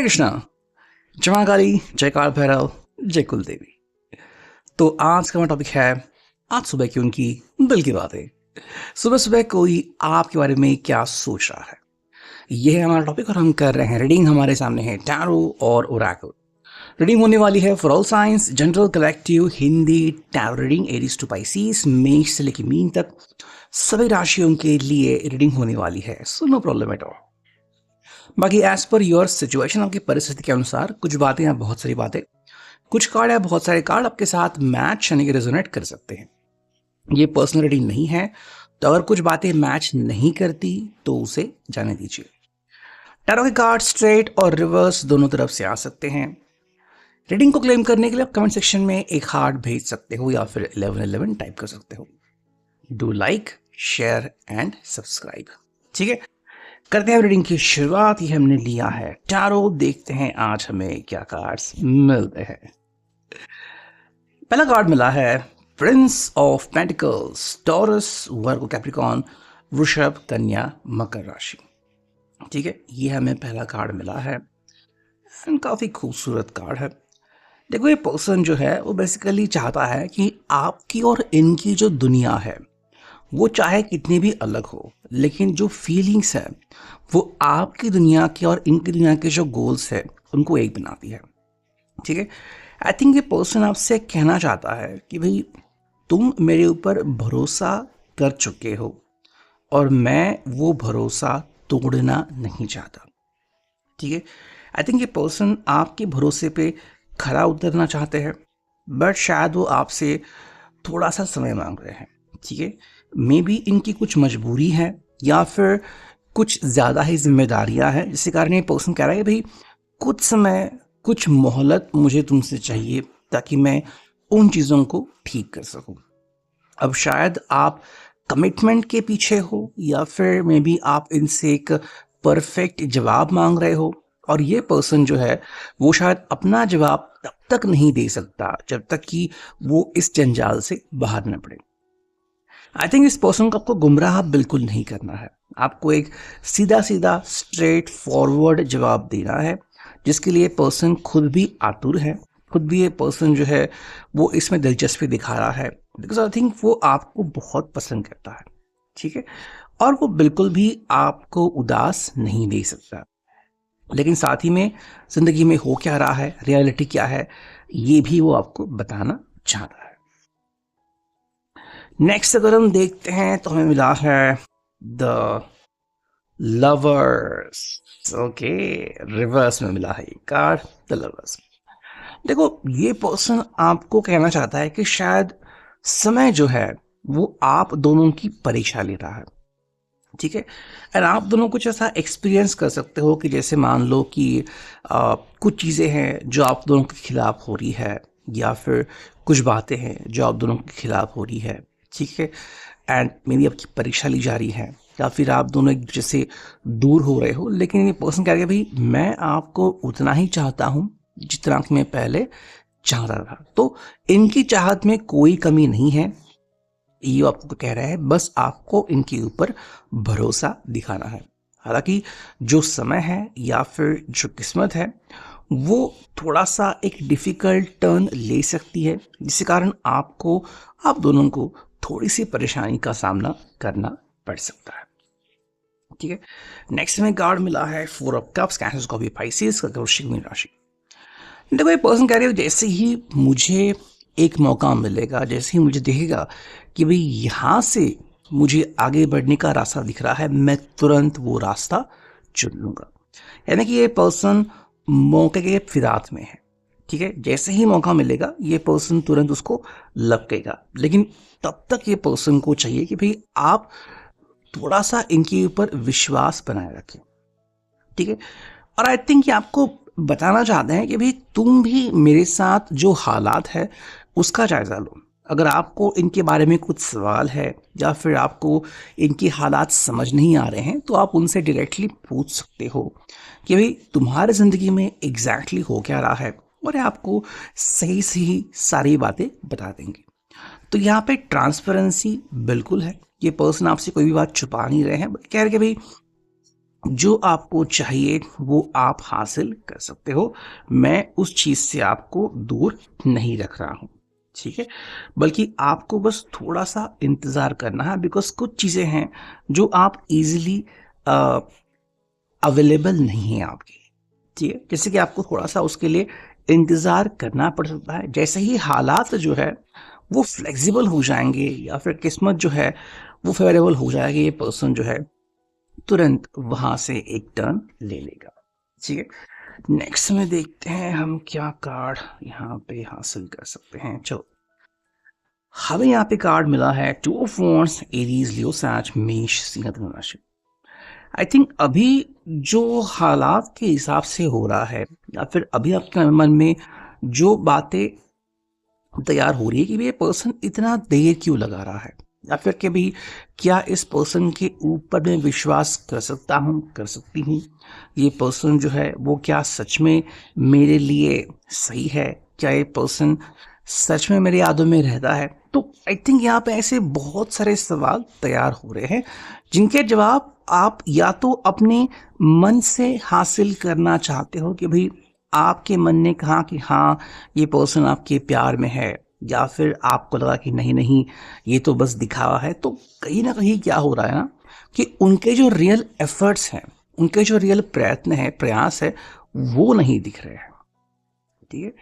कृष्णा। जय मां काली, जय काल भैरव, जय कुल देवी। तो आज का हमारा टॉपिक है आज सुबह की उनकी दिल की बातें। सुबह सुबह कोई आपके बारे में क्या सोच रहा है, यह है हमारा टॉपिक और हम कर रहे हैं रीडिंग। हमारे सामने है टैरो और ओरेकल। रीडिंग होने वाली है for all signs, general, collective, Hindi. Tarot reading Aries to Pisces, मेष से लेकर मीन तक सभी राशियों के लिए रीडिंग होने वाली है, so no problem at all. बाकी एज पर योर सिचुएशन, आपकी परिस्थिति के अनुसार कुछ बातें या बहुत सारी बातें, कुछ कार्ड या बहुत सारे कार्ड आपके साथ मैच यानी कि रेजोनेट कर सकते हैं। ये पर्सनल रीडिंग नहीं है, तो अगर कुछ बातें मैच नहीं करती तो उसे जाने दीजिए। टैरो के कार्ड स्ट्रेट और रिवर्स दोनों तरफ से आ सकते हैं। रीडिंग को क्लेम करने के लिए आप कमेंट सेक्शन में एक हार्ट भेज सकते हो या फिर 1111 टाइप कर सकते हो। Do like, share and subscribe. ठीक है, करते हैं रीडिंग की शुरुआत। ये हमने लिया है टैरो, देखते हैं आज हमें क्या कार्ड्स मिलते हैं। पहला कार्ड मिला है Prince of pentacles, taurus, Virgo, Capricorn, वृषभ, कन्या, मकर राशि। ठीक है, ये हमें पहला कार्ड मिला है। काफी खूबसूरत कार्ड है। देखो, ये पर्सन जो है वो बेसिकली चाहता है कि आपकी और इनकी जो दुनिया है वो चाहे कितनी भी अलग हो, लेकिन जो फीलिंग्स है वो आपकी दुनिया की और इनकी दुनिया के जो गोल्स है उनको एक बनाती है। ठीक है, आई थिंक ये पर्सन आपसे कहना चाहता है कि भाई तुम मेरे ऊपर भरोसा कर चुके हो और मैं वो भरोसा तोड़ना नहीं चाहता। ठीक है, आई थिंक ये पर्सन आपके भरोसे पे खरा उतरना चाहते हैं, बट शायद वो आपसे थोड़ा सा समय मांग रहे हैं। ठीक है, मे बी इनकी कुछ मजबूरी है या फिर कुछ ज़्यादा ही जिम्मेदारियां हैं, जिसके कारण ये पर्सन कह रहा है भाई कुछ समय, कुछ मोहलत मुझे तुमसे चाहिए ताकि मैं उन चीज़ों को ठीक कर सकूं। अब शायद आप कमिटमेंट के पीछे हो या फिर मे बी आप इनसे एक परफेक्ट जवाब मांग रहे हो, और ये पर्सन जो है वो शायद अपना जवाब तब तक नहीं दे सकता जब तक कि वो इस जंजाल से बाहर न पड़े। आई थिंक इस पर्सन को आपको गुमराह बिल्कुल नहीं करना है, आपको एक सीधा सीधा स्ट्रेट फॉरवर्ड जवाब देना है, जिसके लिए पर्सन खुद भी आतुर है। खुद भी ये पर्सन जो है वो इसमें दिलचस्पी दिखा रहा है, बिकॉज आई थिंक वो आपको बहुत पसंद करता है। ठीक है, और वो बिल्कुल भी आपको उदास नहीं दे सकता, लेकिन साथ ही में जिंदगी में हो क्या रहा है, रियलिटी क्या है, ये भी वो आपको बताना चाहता है। नेक्स्ट अगर हम देखते हैं तो हमें मिला है द लवर्स। ओके, रिवर्स में मिला है ये कार्ड, द लवर्स। देखो, ये पर्सन आपको कहना चाहता है कि शायद समय जो है वो आप दोनों की परीक्षा ले रहा है। ठीक है, और आप दोनों कुछ ऐसा एक्सपीरियंस कर सकते हो कि जैसे मान लो कि कुछ चीज़ें हैं जो आप दोनों के खिलाफ हो रही है, या फिर कुछ बातें हैं जो आप दोनों के खिलाफ हो रही है। ठीक है, एंड मे बी आपकी परीक्षा ली जा रही है, या फिर आप दोनों एक दूसरे से दूर हो रहे हो, लेकिन ये पर्सन कह रहा है भाई मैं आपको उतना ही चाहता हूँ जितना कि मैं पहले चाहता था। तो इनकी चाहत में कोई कमी नहीं है, ये आपको कह रहा है, बस आपको इनके ऊपर भरोसा दिखाना है। हालांकि जो समय है या फिर जो किस्मत है वो थोड़ा सा एक डिफिकल्ट टर्न ले सकती है, जिसके कारण आपको, आप दोनों को थोड़ी सी परेशानी का सामना करना पड़ सकता है। ठीक है, नेक्स्ट में कार्ड मिला है four of cups, cancer, Scorpio, Pisces, वृश्चिक, मीन राशि। देखो, ये पर्सन कह रहे हो जैसे ही मुझे एक मौका मिलेगा, जैसे ही मुझे दिखेगा कि भाई यहाँ से मुझे आगे बढ़ने का रास्ता दिख रहा है, मैं तुरंत वो रास्ता चुन लूंगा। यानी कि ये पर्सन मौके के फिरात में है। ठीक है, जैसे ही मौका मिलेगा ये पर्सन तुरंत उसको लपकेगा, लेकिन तब तक ये पर्सन को चाहिए कि भाई आप थोड़ा सा इनके ऊपर विश्वास बनाए रखें। ठीक है, और आई थिंक ये आपको बताना चाहते हैं कि भाई तुम भी मेरे साथ जो हालात है उसका जायजा लो। अगर आपको इनके बारे में कुछ सवाल है या फिर आपको इनके हालात समझ नहीं आ रहे हैं, तो आप उनसे डायरेक्टली पूछ सकते हो कि भाई तुम्हारी ज़िंदगी में एग्जैक्टली हो क्या रहा है, और आपको सही सही सारी बातें बता देंगे। तो यहाँ पे ट्रांसपेरेंसी बिल्कुल है, ये पर्सन आपसे कोई भी बात छुपा नहीं रहे हैं, कह रहे कि भाई जो आपको चाहिए वो आप हासिल कर सकते हो। मैं उस चीज़ से आपको दूर नहीं रख रहा हूँ, ठीक है? बल्कि आपको बस थोड़ा-सा इंतज़ार करना है, बिकॉज़ कुछ चीज़ें हैं जो आप ईज़िली अ, अवेलेबल नहीं है आपकी, ठीक है? जैसे कि आपको थोड़ा-सा उसके लिए इंतज़ार करना पड़ सकता है। जैसे ही हालात जो है वो फ्लेक्सिबल हो जाएँगे या फिर किस्मत जो है वो फ़ेवरेबल हो जाएगी, ये पर्सन जो है तुरंत वहां से एक टर्न ले लेगा, ठीक है? नेक्स्ट में देखते हैं हम क्या कार्ड यहाँ पे हासिल कर सकते हैं। चलो, हमें यहाँ पे कार्ड मिला है टू ऑफ वॉन्ड्स, एरीज, लियो, सैज, मेष, सिंह, धनु राशि। आई थिंक अभी जो हालात के हिसाब से हो रहा है या फिर अभी आपके मन में जो बातें तैयार हो रही है कि भी ये पर्सन इतना देर क्यों लगा रहा है, या फिर कि भी क्या इस पर्सन के ऊपर मैं विश्वास कर सकता हूँ, कर सकती हूँ, ये पर्सन जो है वो क्या सच में मेरे लिए सही है, क्या ये पर्सन सच में मेरी यादों में रहता है। तो आई थिंक यहाँ पे ऐसे बहुत सारे सवाल तैयार हो रहे हैं जिनके जवाब आप या तो अपने मन से हासिल करना चाहते हो कि भाई आपके मन ने कहा कि हाँ ये पर्सन आपके प्यार में है, या फिर आपको लगा कि नहीं नहीं ये तो बस दिखावा है। तो कहीं ना कहीं क्या हो रहा है ना कि उनके जो रियल एफर्ट्स हैं, उनके जो रियल प्रयत्न है, प्रयास है, वो नहीं दिख रहे हैं, ठीक है?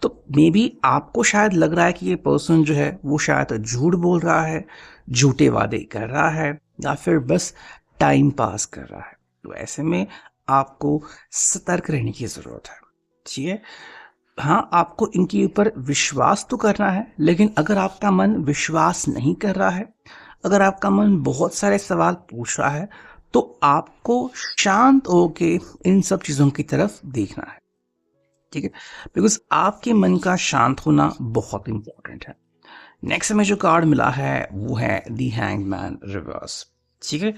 तो मे बी आपको शायद लग रहा है कि ये पर्सन जो है वो शायद झूठ बोल रहा है, झूठे वादे कर रहा है, या फिर बस टाइम पास कर रहा है। तो ऐसे में आपको सतर्क रहने की जरूरत है, ठीक है? हाँ, आपको इनके ऊपर विश्वास तो करना है, लेकिन अगर आपका मन विश्वास नहीं कर रहा है, अगर आपका मन बहुत सारे सवाल पूछ रहा है, तो आपको शांत होके इन सब चीजों की तरफ देखना है, ठीक है? बिकॉज आपके मन का शांत होना बहुत इंपॉर्टेंट है। नेक्स्ट हमें जो कार्ड मिला है वो है दी हैंगमैन रिवर्स, ठीक है?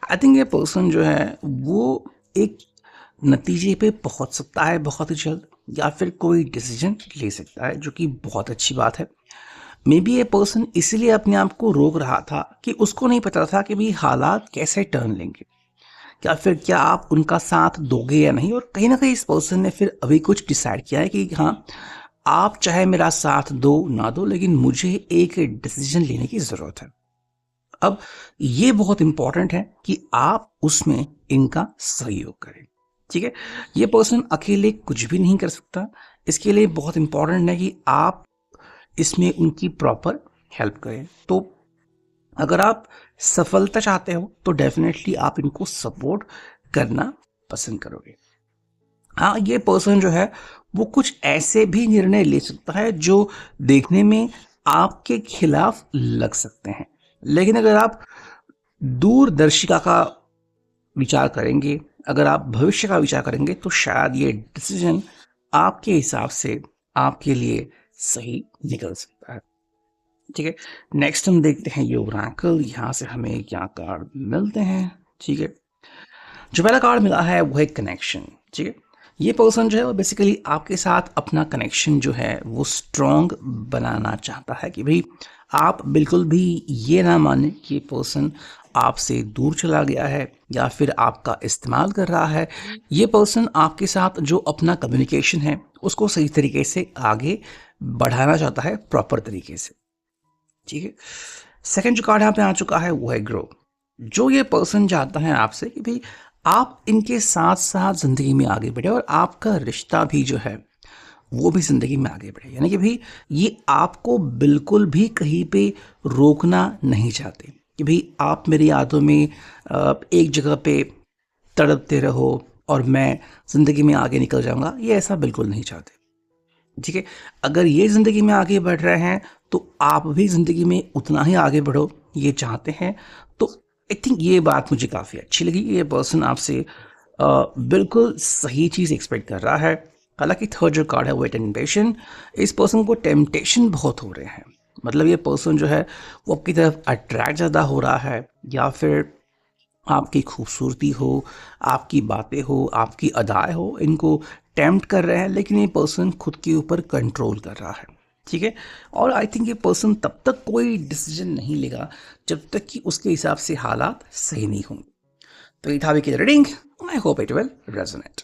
आई थिंक ये पर्सन जो है वो एक नतीजे पे पहुंच सकता है बहुत ही जल्द, या फिर कोई डिसीजन ले सकता है, जो कि बहुत अच्छी बात है। मे बी ये पर्सन इसीलिए अपने आप को रोक रहा था कि उसको नहीं पता था कि भाई हालात कैसे टर्न लेंगे, या फिर क्या आप उनका साथ दोगे या नहीं। और कहीं ना कहीं इस पर्सन ने फिर अभी कुछ डिसाइड किया है कि हाँ, आप चाहे मेरा साथ दो ना दो, लेकिन मुझे एक डिसीजन लेने की जरूरत है। अब ये बहुत इंपॉर्टेंट है कि आप उसमें इनका सहयोग करें, ठीक है? ये पर्सन अकेले कुछ भी नहीं कर सकता, इसके लिए बहुत इंपॉर्टेंट है कि आप इसमें उनकी प्रॉपर हेल्प करें। तो अगर आप सफलता चाहते हो तो डेफिनेटली आप इनको सपोर्ट करना पसंद करोगे। हाँ, ये पर्सन जो है वो कुछ ऐसे भी निर्णय ले सकता है जो देखने में आपके खिलाफ लग सकते हैं, लेकिन अगर आप दूरदर्शिता का विचार करेंगे, अगर आप भविष्य का विचार करेंगे, तो शायद ये डिसीजन आपके हिसाब से आपके लिए सही निकल सकता है, ठीक है? नेक्स्ट हम देखते हैं ये ओरेकल, यहाँ से हमें क्या कार्ड मिलते हैं, ठीक है? जो पहला कार्ड मिला है वो है कनेक्शन, ठीक है? ये पर्सन जो है वो बेसिकली आपके साथ अपना कनेक्शन जो है वो स्ट्रॉन्ग बनाना चाहता है, कि भाई आप बिल्कुल भी ये ना माने कि ये पर्सन आपसे दूर चला गया है या फिर आपका इस्तेमाल कर रहा है। ये पर्सन आपके साथ जो अपना कम्युनिकेशन है उसको सही तरीके से आगे बढ़ाना चाहता है, प्रॉपर तरीके से, ठीक है? सेकंड जो कार्ड यहाँ पे आ चुका है वो है ग्रो। जो ये पर्सन चाहता है आपसे कि भाई आप इनके साथ साथ जिंदगी में आगे बढ़े और आपका रिश्ता भी जो है वो भी जिंदगी में आगे बढ़े, यानी कि भाई ये आपको बिल्कुल भी कहीं पे रोकना नहीं चाहते कि भाई आप मेरी यादों में एक जगह पे तड़पते रहो और मैं जिंदगी में आगे निकल जाऊंगा, ये ऐसा बिल्कुल नहीं चाहते, ठीक है? अगर ये जिंदगी में आगे बढ़ रहे हैं तो आप भी जिंदगी में उतना ही आगे बढ़ो, ये चाहते हैं। तो आई थिंक ये बात मुझे काफी अच्छी लगी। ये पर्सन आपसे बिल्कुल सही चीज एक्सपेक्ट कर रहा है। हालांकि थर्ड जो कार्ड है वो टेम्पटेशन, इस पर्सन को टेम्पटेशन बहुत हो रहे हैं। मतलब ये पर्सन जो है वो आपकी तरफ अट्रैक्ट ज्यादा हो रहा है, या फिर आपकी खूबसूरती हो, आपकी बातें हो, आपकी अदाएं हो, इनको टेम्प्ट कर रहे हैं, लेकिन ये पर्सन खुद के ऊपर कंट्रोल कर रहा है, ठीक है? और आई थिंक ये पर्सन तब तक कोई डिसीजन नहीं लेगा जब तक कि उसके हिसाब से हालात सही नहीं होंगे। तो ये था अभी की reading. I hope it will resonate.